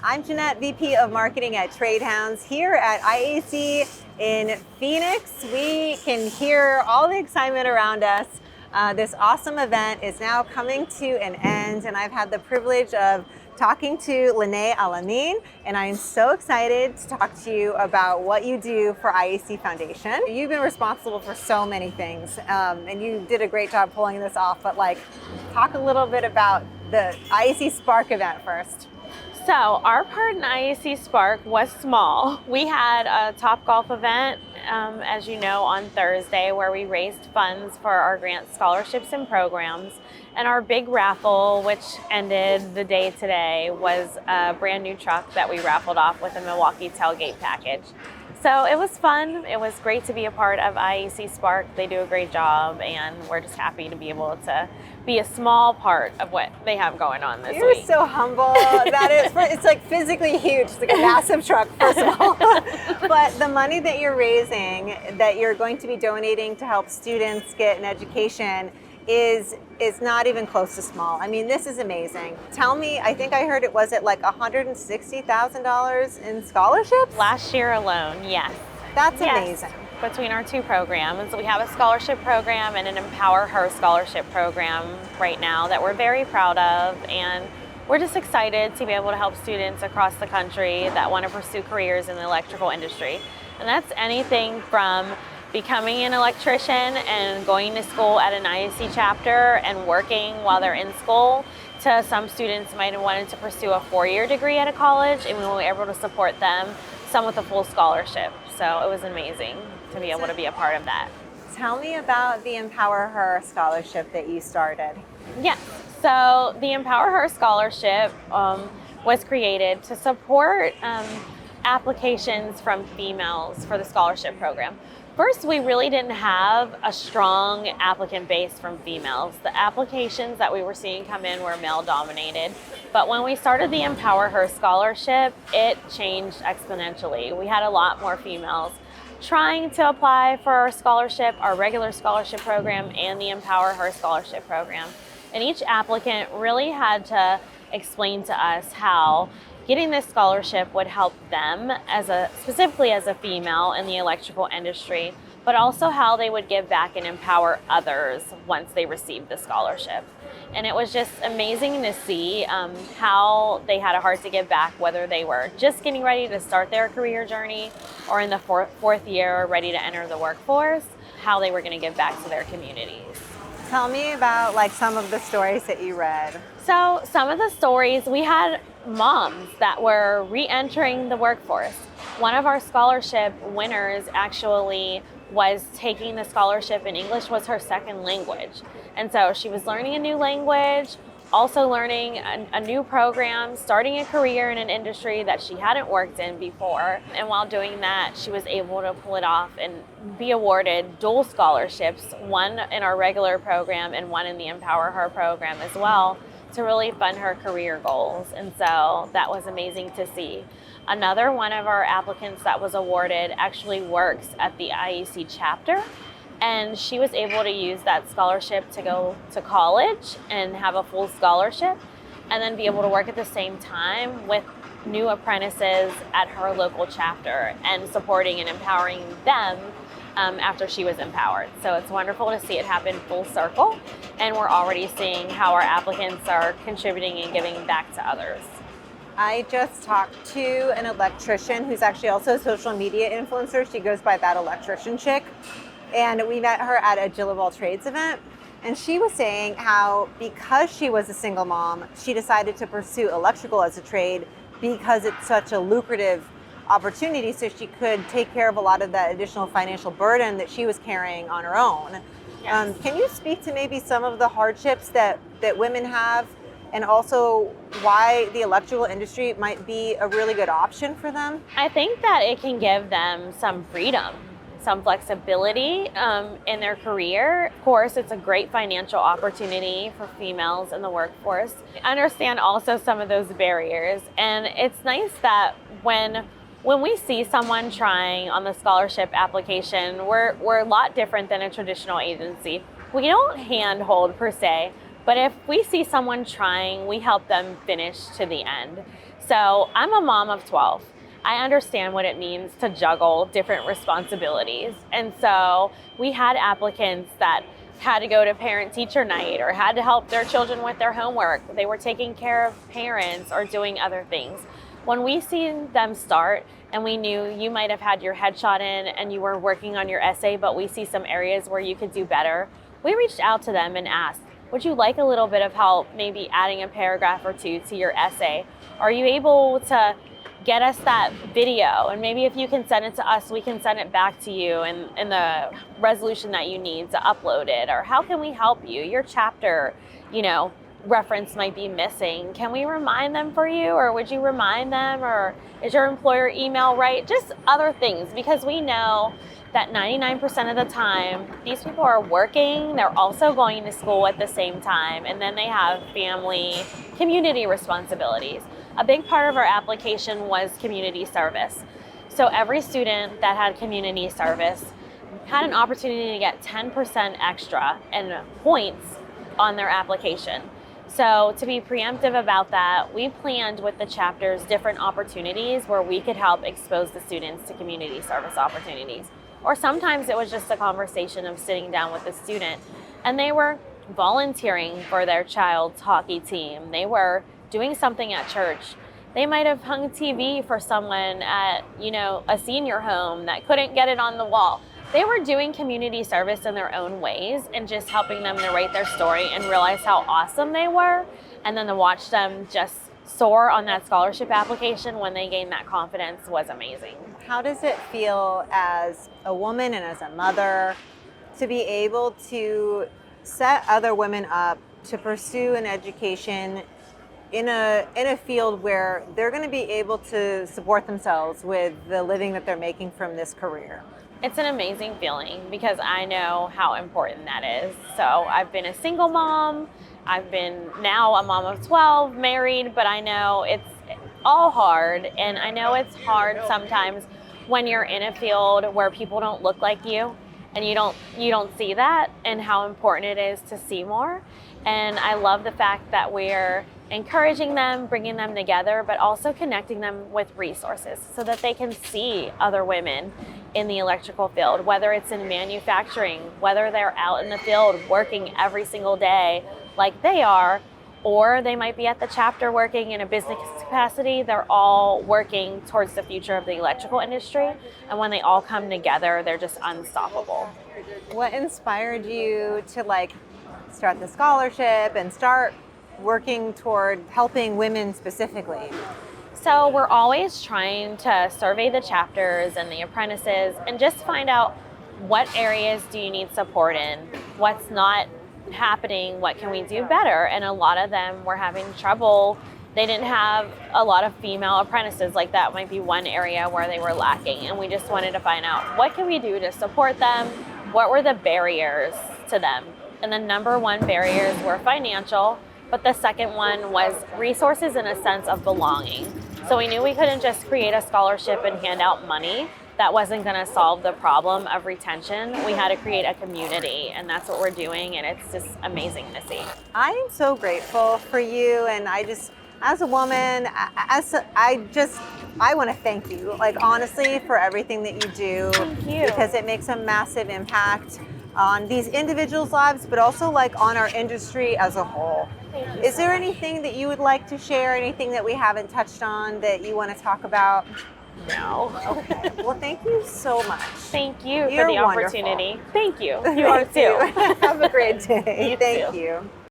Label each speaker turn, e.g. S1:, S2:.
S1: I'm Jeanette, VP of Marketing at Trade Hounds here at IEC in Phoenix. We can hear all the excitement around us. This awesome event is now coming to an end, and I've had the privilege of talking to LaNa Al-Amin, and I'm so excited to talk to you about what you do for IEC Foundation. You've been responsible for so many things, and you did a great job pulling this off, but talk a little bit about the IEC SPARK event first.
S2: So our part in IEC SPARK was small. We had a Top Golf event, as you know, on Thursday where we raised funds for our grant scholarships and programs. And our big raffle, which ended the day today, was a brand new truck that we raffled off with a Milwaukee tailgate package. So it was fun. It was great to be a part of IEC SPARK. They do a great job, and we're just happy to be able to be a small part of what they have going on this week.
S1: You're so humble. It's like physically huge. It's like a massive truck, first of all. But the money that you're raising, that you're going to be donating to help students get an education, is not even close to small. I mean, this is amazing. Tell me, I think I heard it was at like $160,000 in scholarships?
S2: Last year alone, yes.
S1: That's amazing.
S2: Between our two programs, we have a scholarship program and an EmpowerHER scholarship program right now that we're very proud of, and we're just excited to be able to help students across the country that want to pursue careers in the electrical industry. And that's anything from becoming an electrician and going to school at an IEC chapter and working while they're in school, to some students might have wanted to pursue a 4-year degree at a college, and we were able to support them, some with a full scholarship. So it was amazing to be able to be a part of that.
S1: Tell me about the EmpowerHER scholarship that you started.
S2: Yeah, so the EmpowerHER scholarship was created to support applications from females for the scholarship program. First, we really didn't have a strong applicant base from females. The applications that we were seeing come in were male dominated. But when we started the EmpowerHER scholarship, it changed exponentially. We had a lot more females trying to apply for our scholarship, our regular scholarship program, and the EmpowerHER scholarship program. And each applicant really had to explain to us how getting this scholarship would help them specifically as a female in the electrical industry, but also how they would give back and empower others once they received the scholarship. And it was just amazing to see how they had a heart to give back, whether they were just getting ready to start their career journey or in the fourth year ready to enter the workforce, how they were going to give back to their communities.
S1: Tell me about some of the stories that you read.
S2: So some of the stories, we had moms that were re-entering the workforce. One of our scholarship winners actually was taking the scholarship, and English was her second language. And so she was learning a new language, also learning a new program, starting a career in an industry that she hadn't worked in before. And while doing that, she was able to pull it off and be awarded dual scholarships, one in our regular program and one in the EmpowerHER program as well, to really fund her career goals. And so that was amazing to see. Another one of our applicants that was awarded actually works at the IEC chapter, and she was able to use that scholarship to go to college and have a full scholarship, and then be able to work at the same time with new apprentices at her local chapter and supporting and empowering them after she was empowered. So it's wonderful to see it happen full circle, and we're already seeing how our applicants are contributing and giving back to others.
S1: I just talked to an electrician who's actually also a social media influencer. She goes by That Electrician Chick. And we met her at a Jill of All Trades event. And she was saying how because she was a single mom, she decided to pursue electrical as a trade because it's such a lucrative opportunity, so she could take care of a lot of that additional financial burden that she was carrying on her own. Yes. Can you speak to maybe some of the hardships that women have, and also why the electrical industry might be a really good option for them?
S2: I think that it can give them some freedom, some flexibility in their career. Of course, it's a great financial opportunity for females in the workforce. I understand also some of those barriers, and it's nice that when we see someone trying on the scholarship application, we're a lot different than a traditional agency. We don't handhold per se, But if we see someone trying, we help them finish to the end. So I'm a mom of 12. I understand what it means to juggle different responsibilities. And so we had applicants that had to go to parent-teacher night or had to help their children with their homework. They were taking care of parents or doing other things. When we seen them start and we knew you might have had your headshot in and you were working on your essay, but we see some areas where you could do better, we reached out to them and asked, would you like a little bit of help maybe adding a paragraph or two to your essay? Are you able to get us that video? And maybe if you can send it to us, we can send it back to you in the resolution that you need to upload it. Or how can we help you? Your chapter, reference might be missing. Can we remind them for you? Or would you remind them? Or is your employer email right? Just other things, because we know that 99% of the time, these people are working, they're also going to school at the same time, and then they have family, community responsibilities. A big part of our application was community service. So every student that had community service had an opportunity to get 10% extra in points on their application. So to be preemptive about that, we planned with the chapters different opportunities where we could help expose the students to community service opportunities. Or sometimes it was just a conversation of sitting down with the student and they were volunteering for their child's hockey team. They were doing something at church. They might have hung TV for someone at, a senior home that couldn't get it on the wall. They were doing community service in their own ways and just helping them narrate their story and realize how awesome they were. And then to watch them just soar on that scholarship application when they gained that confidence was amazing.
S1: How does it feel as a woman and as a mother to be able to set other women up to pursue an education in a field where they're going to be able to support themselves with the living that they're making from this career?
S2: It's an amazing feeling because I know how important that is. So I've been a single mom. I've been now a mom of 12, married, but I know it's all hard. And I know it's hard sometimes when you're in a field where people don't look like you and you don't see that and how important it is to see more. And I love the fact that we're encouraging them, bringing them together, but also connecting them with resources so that they can see other women in the electrical field, whether it's in manufacturing, whether they're out in the field working every single day like they are, or they might be at the chapter working in a business capacity. They're all working towards the future of the electrical industry. And when they all come together, they're just unstoppable.
S1: What inspired you to start the scholarship and start working toward helping women specifically?
S2: So we're always trying to survey the chapters and the apprentices and just find out what areas do you need support in, what's not happening, what can we do better. And a lot of them were having trouble. They didn't have a lot of female apprentices. Like that might be one area where they were lacking. And we just wanted to find out what can we do to support them, what were the barriers to them. And the number one barriers were financial, but the second one was resources in a sense of belonging. So we knew we couldn't just create a scholarship and hand out money. That wasn't going to solve the problem of retention. We had to create a community, and that's what we're doing, and it's just amazing to see.
S1: I am so grateful for you, and I just, as a woman, I want to thank you, honestly, for everything that you do.
S2: Thank you.
S1: Because it makes a massive impact on these individuals' lives, but also on our industry as a whole.
S2: Thank you.
S1: Is there anything that you would like to share, anything that we haven't touched on that you want to talk about?
S2: No.
S1: Okay. Well, thank you so much.
S2: Thank you
S1: You're
S2: for the
S1: wonderful.
S2: opportunity. Thank you. You are too.
S1: Have a great day.
S2: You
S1: Thank
S2: too.
S1: you.